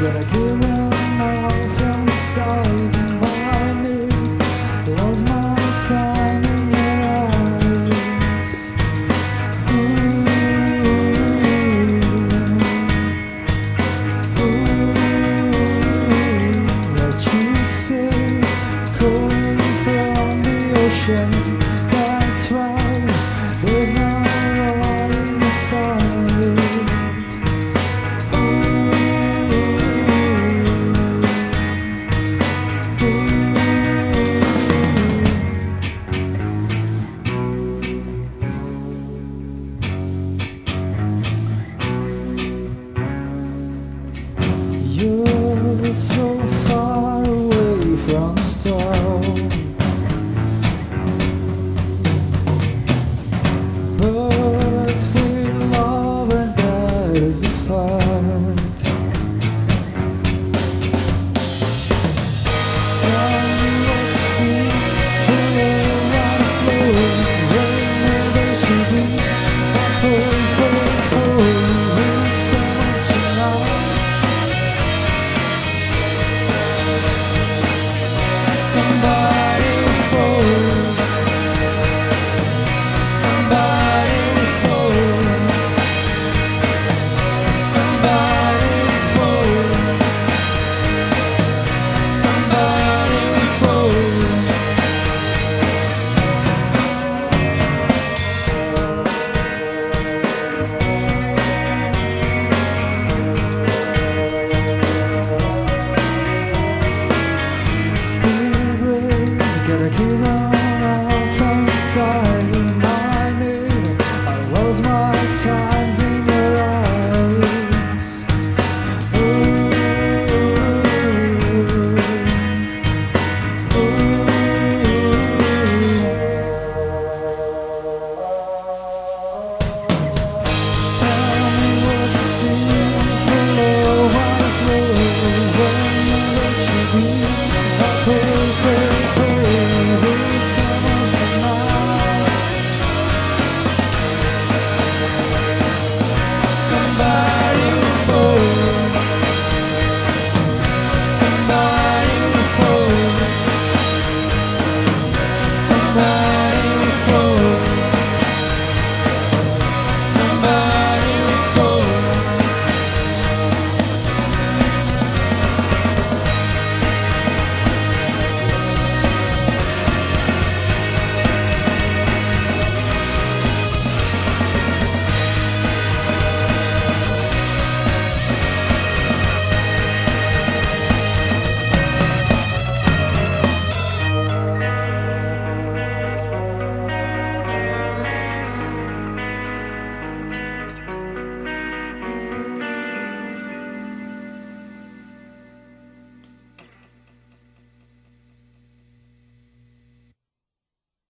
Gotta keep running out from inside my knee. Lost my time in your eyes. What you say, calling from the ocean. That's right, there's no wrong inside it. You're so far away from stone, but with lovers that is a fight. Tell me what's true, who I'm slow, whenever she do, I pray for who's coming tonight. Somebody fold, somebody fold, somebody fold, somebody fold. Gotta keep on out from inside my knee. I lost my time.